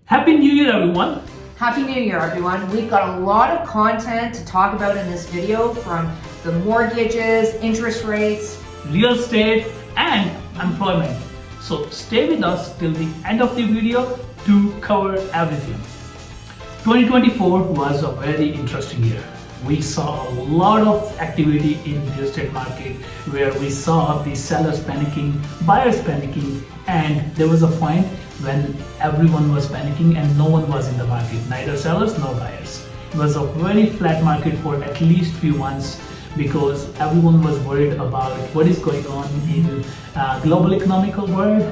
Happy New Year, everyone. Happy New Year, everyone. We've got a lot of content to talk about in this video, from the mortgages, interest rates, Real estate and employment. So stay with us till the end of the video to cover everything. 2024 was a very interesting year. We saw a lot of activity in the real estate market where we saw the sellers panicking, buyers panicking, and there was a point when everyone was panicking and no one was in the market, neither sellers nor buyers. It was a very flat market for at least few months because everyone was worried about what is going on in global economical world.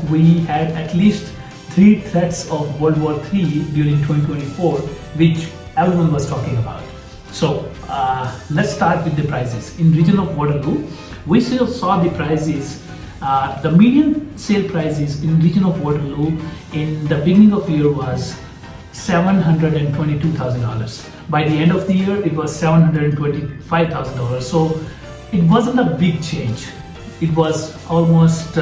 We had at least 3 threats of World War III during 2024, which everyone was talking about. So let's start with the prices. In region of Waterloo, we still saw the prices. The median sale prices in region of Waterloo in the beginning of the year was $722,000. By the end of the year, it was $725,000. So it wasn't a big change. It was almost,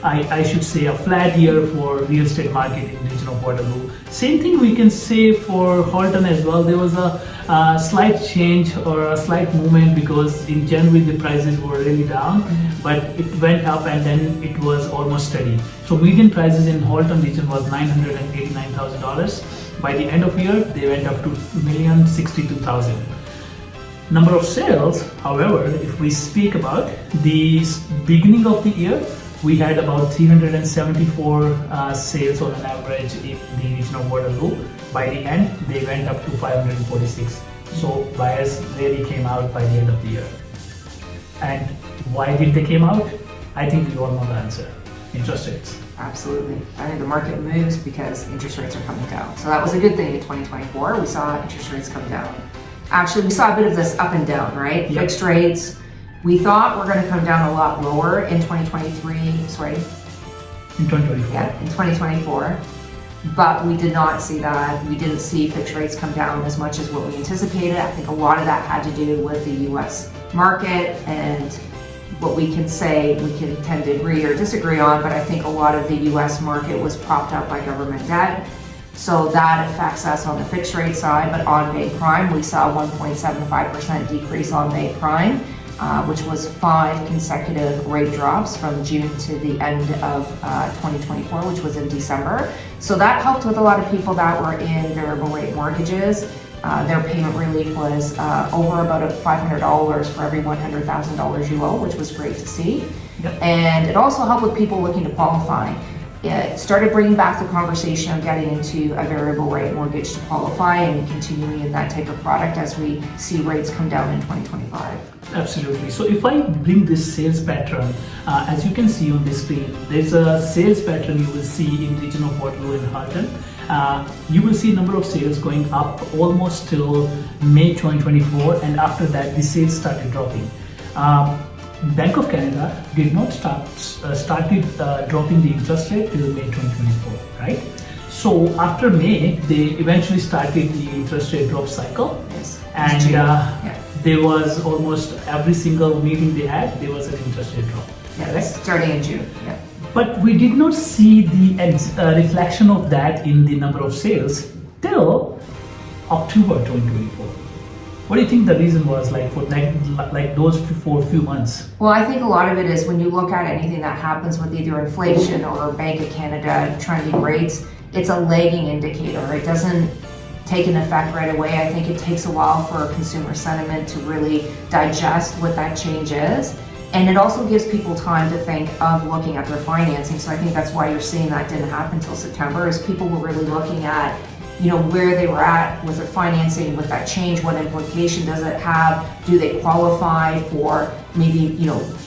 I should say, a flat year for real estate market in region of Waterloo. Same thing we can say for Halton as well. There was a slight change or a slight movement because in January the prices were really down, but it went up and then it was almost steady. So median prices in Halton region was $989,000. By the end of the year, they went up to $1,062,000. Number of sales, however, if we speak about the beginning of the year, we had about 374 sales on an average in the region of Waterloo. By the end, they went up to 546. So buyers really came out by the end of the year. And why did they came out? I think we all know the answer. Interest rates. Absolutely. I think the market moves because interest rates are coming down. So that was a good thing in 2024. We saw interest rates come down. Actually, we saw a bit of this up and down, right? Yep. Fixed rates. We thought we're going to come down a lot lower in 2023, In 2024. Yeah, in 2024. But we did not see that. We didn't see fixed rates come down as much as what we anticipated. I think a lot of that had to do with the US market and what we can say, we can tend to agree or disagree on, but I think a lot of the US market was propped up by government debt. So that affects us on the fixed rate side, but on Bay Prime, we saw a 1.75% decrease on Bay Prime, which was 5 consecutive rate drops from June to the end of 2024, which was in December. So that helped with a lot of people that were in variable rate mortgages. Their payment relief was over about $500 for every $100,000 you owe, which was great to see. Yep. And it also helped with people looking to qualify. It started bringing back the conversation of getting into a variable rate mortgage to qualify and continuing in that type of product as we see rates come down in 2025. Absolutely. So if I bring this sales pattern, as you can see on the screen, there's a sales pattern you will see in region of Waterloo and Halton. You will see number of sales going up almost till May 2024, and after that the sales started dropping. Bank of Canada did not started dropping the interest rate till May 2024, right? So after May, they eventually started the interest rate drop cycle. Yes. And there was almost every single meeting they had, there was an interest rate drop. Yeah, that's starting in June. Yeah. But we did not see the reflection of that in the number of sales till October 2024. What do you think the reason was, like those for a few months? Well, I think a lot of it is when you look at anything that happens with either inflation or Bank of Canada trending rates, it's a lagging indicator. It doesn't take an effect right away. I think it takes a while for consumer sentiment to really digest what that change is. And it also gives people time to think of looking at their financing. So I think that's why you're seeing that didn't happen until September, is people were really looking at where they were at with their financing, with that change, what implication does it have? Do they qualify for maybe,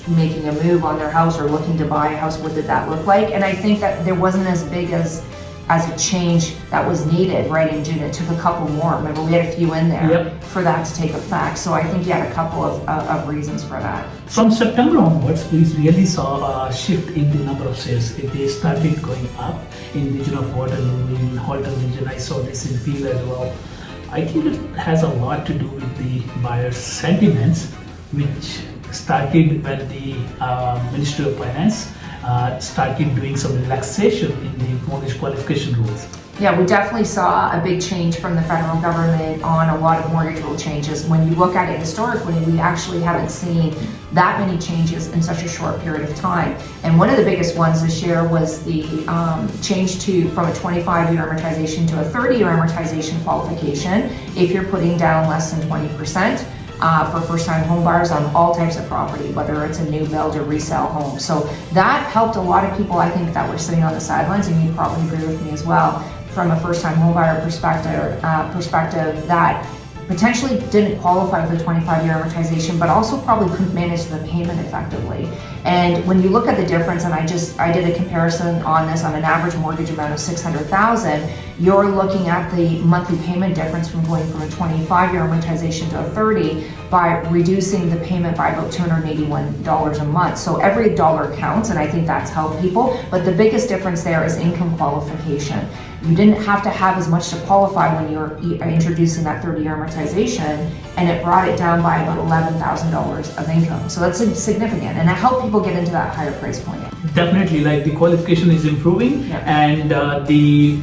making a move on their house or looking to buy a house? What did that look like? And I think that there wasn't as big as a change that was needed right in June. It took a couple more. Remember, we had a few in there for that to take effect. So I think you had a couple of reasons for that. From September onwards, we really saw a shift in the number of sales. They started going up in region of Waterloo, in Halton region. I saw this in Peel as well. I think it has a lot to do with the buyers' sentiments, which started when the Ministry of Finance started doing some relaxation in the mortgage qualification rules. Yeah, we definitely saw a big change from the federal government on a lot of mortgage rule changes. When you look at it historically, we actually haven't seen that many changes in such a short period of time. And one of the biggest ones this year was the change from a 25-year amortization to a 30-year amortization qualification if you're putting down less than 20%. For first-time home buyers on all types of property, whether it's a new build or resale home. So that helped a lot of people, I think, that were sitting on the sidelines, and you probably agree with me as well, from a first-time home buyer perspective that potentially didn't qualify for the 25-year amortization, but also probably couldn't manage the payment effectively. And when you look at the difference, and I did a comparison on this on an average mortgage amount of $600,000, you're looking at the monthly payment difference from going from a 25-year amortization to a 30 by reducing the payment by about $281 a month. So every dollar counts, and I think that's helped people. But the biggest difference there is income qualification. You didn't have to have as much to qualify when you're introducing that 30-year amortization, and it brought it down by about $11,000 of income. So that's significant, and it helped people get into that higher price point. Definitely, like the qualification is improving, Yeah. and the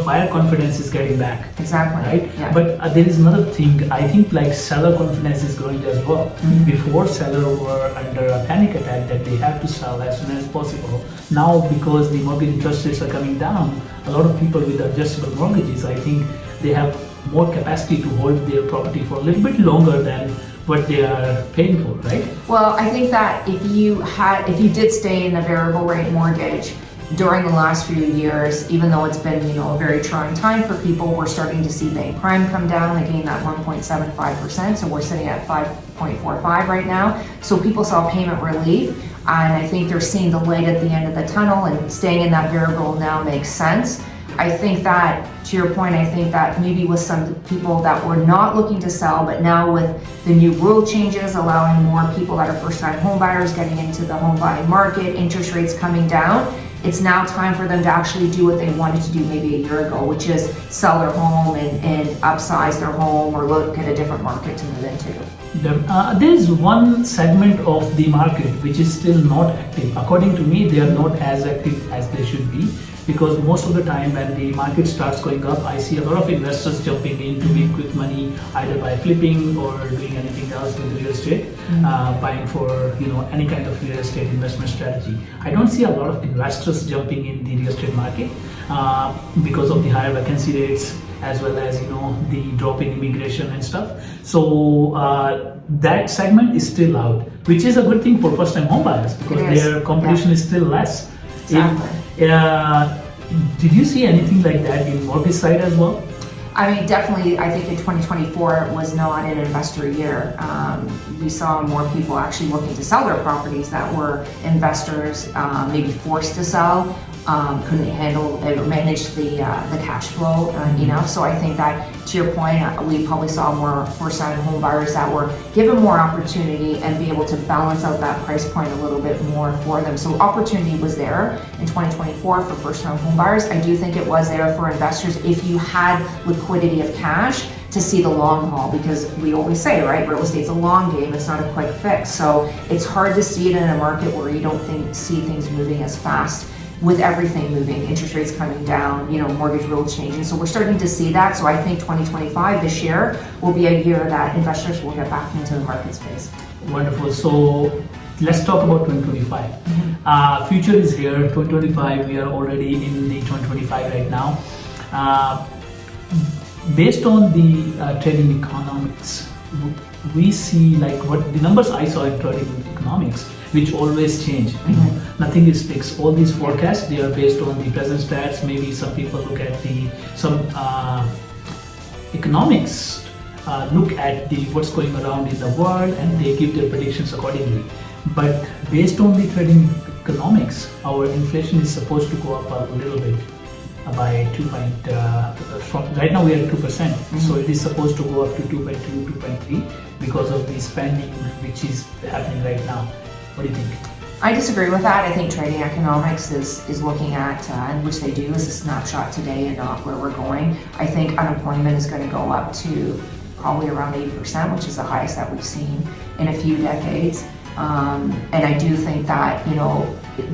buyer confidence is getting back. Exactly. Right? Yeah. But there is another thing, I think like seller confidence is growing as well. Mm-hmm. Before, sellers were under a panic attack that they have to sell as soon as possible. Now, because the mortgage interest rates are coming down, a lot of people with adjustable mortgages, I think they have more capacity to hold their property for a little bit longer than what they are paying for, right? Well, I think that if you did stay in a variable rate mortgage during the last few years, even though it's been, a very trying time for people, we're starting to see bank prime come down again, that 1.75%. So we're sitting at 5.45 right now. So people saw payment relief, and I think they're seeing the light at the end of the tunnel, and staying in that variable now makes sense. I think that, to your point, I think that maybe with some people that were not looking to sell, but now with the new rule changes allowing more people that are first-time home buyers getting into the home buying market, interest rates coming down, it's now time for them to actually do what they wanted to do maybe a year ago, which is sell their home and upsize their home or look at a different market to move into. There is one segment of the market which is still not active. According to me, they are not as active as they should be, because most of the time when the market starts going up, I see a lot of investors jumping in to make quick money, either by flipping or doing anything else with real estate, buying for any kind of real estate investment strategy. I don't see a lot of investors jumping in the real estate market because of the higher vacancy rates, as well as the drop in immigration and stuff. So that segment is still out, which is a good thing for first-time home buyers, because their competition is still less. Exactly. Did you see anything like that in mortgage side as well? I mean, definitely, I think in 2024 was not an investor year. We saw more people actually looking to sell their properties that were investors, maybe forced to sell, couldn't handle or manage the cash flow enough. So I think that, to your point, we probably saw more first-time home buyers that were given more opportunity and be able to balance out that price point a little bit more for them. So opportunity was there in 2024 for first-time home buyers. I do think it was there for investors if you had liquidity of cash to see the long haul, because we always say, right, real estate's a long game, it's not a quick fix. So it's hard to see it in a market where you don't see things moving as fast, with everything moving, interest rates coming down, mortgage rules changing. So we're starting to see that. So I think 2025, this year, will be a year that investors will get back into the market space. Wonderful. So let's talk about 2025. Future is here, 2025, we are already in the 2025 right now. Based on the trading economics, we see like what the numbers I saw in trading economics, which always change. Nothing is fixed. All these forecasts, they are based on the present stats. Maybe some people look at some economics look at what's going around in the world, and they give their predictions accordingly. But based on the trading economics, our inflation is supposed to go up a little bit by 2. Right now we are at 2%, so it is supposed to go up to 2.2, 2.3 because of the spending which is happening right now. What do you think? I disagree with that. I think trading economics is looking at, and which they do, is a snapshot today and not where we're going. I think unemployment is going to go up to probably around 8%, which is the highest that we've seen in a few decades. And I do think that,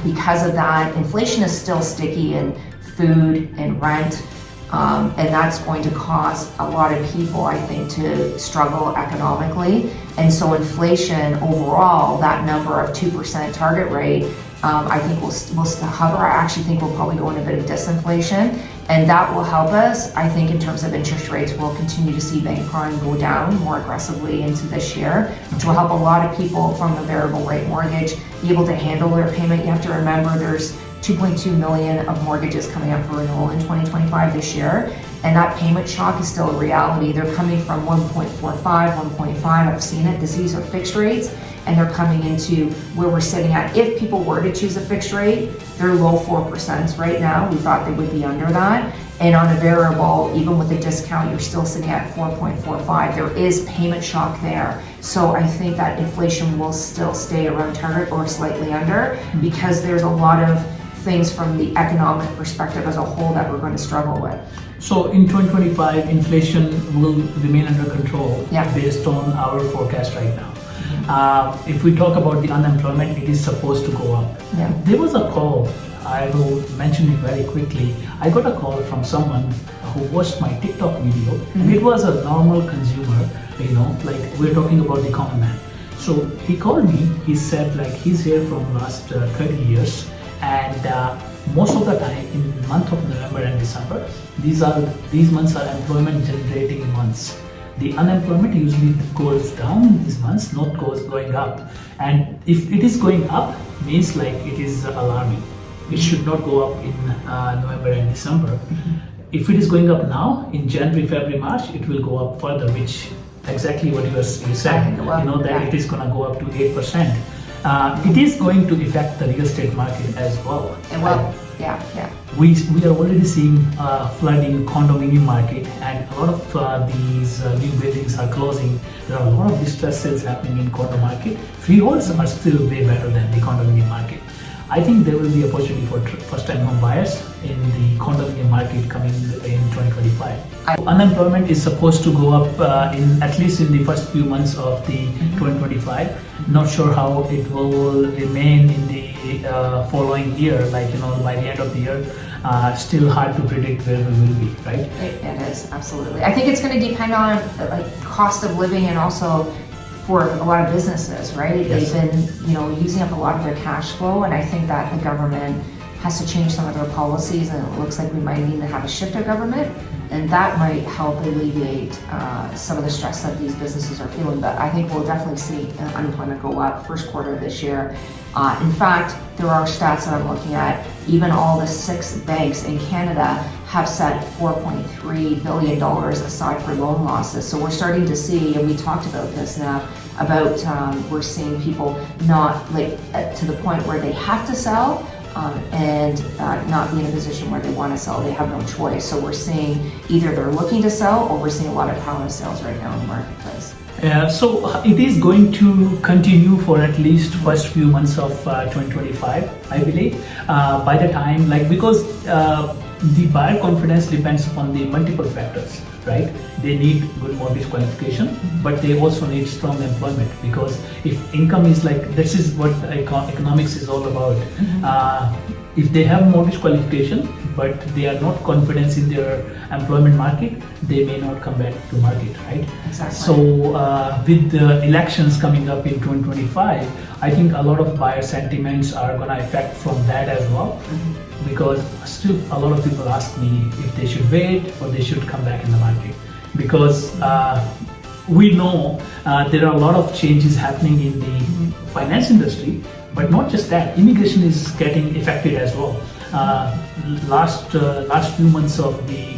because of that, inflation is still sticky in food and rent, And that's going to cause a lot of people, I think, to struggle economically. And so inflation overall, that number of 2% target rate, I think will still hover. I actually think we'll probably go in a bit of disinflation, and that will help us. I think in terms of interest rates, we'll continue to see bank prime go down more aggressively into this year, which will help a lot of people from a variable rate mortgage be able to handle their payment. You have to remember there's 2.2 million of mortgages coming up for renewal in 2025 this year, and that payment shock is still a reality. They're coming from 1.45, 1.5, I've seen it. These are fixed rates, and they're coming into where we're sitting at. If people were to choose a fixed rate, they're low 4% right now. We thought they would be under that. And on a variable, even with a discount, you're still sitting at 4.45. There is payment shock there. So I think that inflation will still stay around target or slightly under, because there's a lot of things from the economic perspective as a whole that we're going to struggle with. So in 2025, inflation will remain under control based on our forecast right now. If we talk about the unemployment, it is supposed to go up. There was a call, I will mention it very quickly. I got a call from someone who watched my TikTok video, and it was a normal consumer, like we're talking about the common man. So he called me, he said like he's here from last 30 years, and most of the time in the month of November and December, these months are employment generating months. The unemployment usually goes down in these months, not going up. And if it is going up, means like it is alarming. It should not go up in November and December. If it is going up now, in January, February, March, it will go up further, which exactly what you said, that it is going to go up to 8%. It is going to affect the real estate market as well. We are already seeing flood in condominium market, and a lot of these new buildings are closing. There are a lot of distress sales happening in condo market. Freeholds are still way better than the condominium market. I think there will be opportunity for first-time home buyers in the condominium market coming in 2025. Unemployment is supposed to go up in at least in the first few months of the 2025. Not sure how it will remain in the following year, by the end of the year. Still hard to predict where we will be, right? It is, absolutely. I think it's going to depend on cost of living, and also for a lot of businesses, right? Yes. They've been, using up a lot of their cash flow, and I think that the government has to change some of their policies, and it looks like we might need to have a shift of government, and that might help alleviate some of the stress that these businesses are feeling. But I think we'll definitely see unemployment go up first quarter of this year. In fact, there are stats that I'm looking at. Even all the 6 banks in Canada have set $4.3 billion aside for loan losses. So we're starting to see, and we talked about this now, about we're seeing people not to the point where they have to sell, and not be in a position where they want to sell. They have no choice. So we're seeing either they're looking to sell, or we're seeing a lot of power sales right now in the marketplace. So it is going to continue for at least first few months of 2025, I believe. By the time, because the buyer confidence depends upon the multiple factors, right? They need good mortgage qualification, but they also need strong employment, because if income is this is what economics is all about. If they have mortgage qualification, but they are not confident in their employment market, they may not come back to market, right? Exactly. So with the elections coming up in 2025, I think a lot of buyer sentiments are going to affect from that as well. Because still a lot of people ask me if they should wait or they should come back in the market. Because we know there are a lot of changes happening in the finance industry, but not just that, immigration is getting affected as well. Last few months of the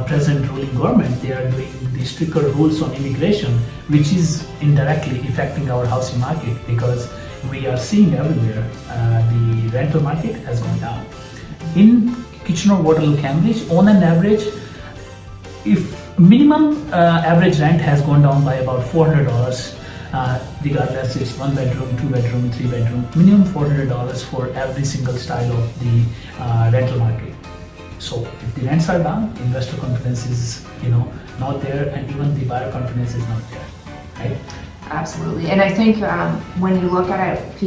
present ruling government, they are doing the stricter rules on immigration, which is indirectly affecting our housing market, because we are seeing everywhere the rental market has gone down. In Kitchener-Waterloo, Cambridge, on an average, if minimum average rent has gone down by about $400, regardless it's 1 bedroom, 2 bedroom, 3 bedroom, minimum $400 for every single style of the rental market. So if the rents are down, investor confidence is not there, and even the buyer confidence is not there, right? Absolutely. And I think when you look at it,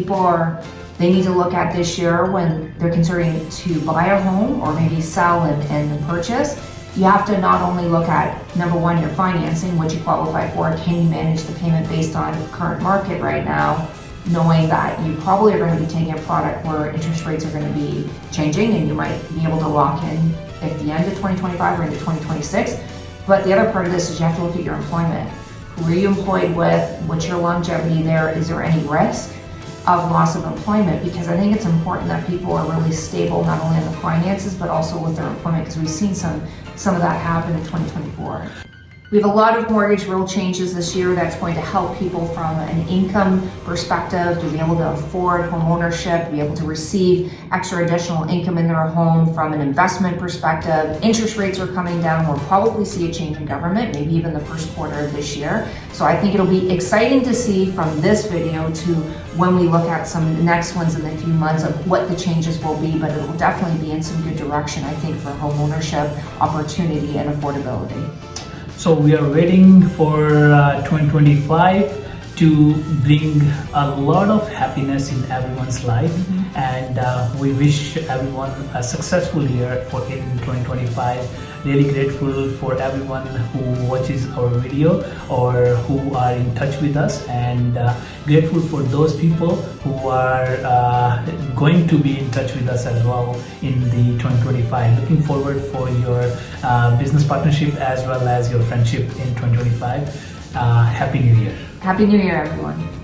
they need to look at this year when they're considering to buy a home or maybe sell and purchase. you have to not only look at, number one, your financing, what you qualify for, can you manage the payment based on current market right now, knowing that you probably are going to be taking a product where interest rates are going to be changing and you might be able to lock in at the end of 2025 or into 2026. But the other part of this is you have to look at your employment. Who are you employed with? What's your longevity there? Is there any risk of loss of employment? Because I think it's important that people are really stable, not only in the finances, but also with their employment, because we've seen some of that happen in 2024. We have a lot of mortgage rule changes this year that's going to help people from an income perspective to be able to afford home ownership, be able to receive extra additional income in their home. From an investment perspective, interest rates are coming down. We'll probably see a change in government, maybe even the first quarter of this year. So I think it'll be exciting to see from this video to when we look at some next ones in a few months of what the changes will be, but it will definitely be in some good direction, I think, for home ownership, opportunity, and affordability. So we are waiting for 2025 to bring a lot of happiness in everyone's life, and we wish everyone a successful year in 2025. Really grateful for everyone who watches our video or who are in touch with us, and grateful for those people who are going to be in touch with us as well in the 2025. Looking forward for your business partnership as well as your friendship in 2025. Happy New Year. Happy New Year, everyone.